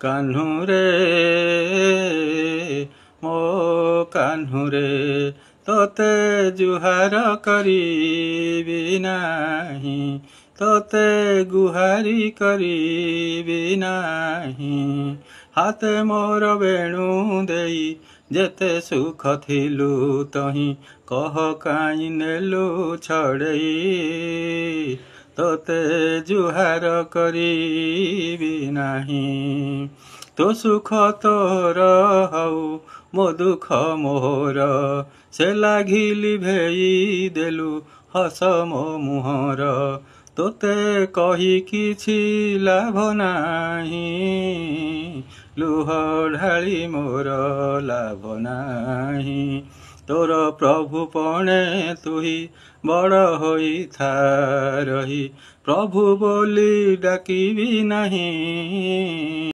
कान्हुरे मो कान्हुरे तोते जुहार करिबि नाही तोते गुहारी करिबि नाही हाते मोर बेणु देई जेते सुख थिलु तही कह काई नेलु छड़ई तोते जुहार करिबि नाही तो सुख तोर हऊ मो दुख मोर से लागिली भेई देलु हस मो मुहर तोते कही किछि लाभ नाही लुह ढाली मोर लाभ नाही तोर प्रभु पणे तुही बड़ होई था रही प्रभु बोली डाकिबि नाही।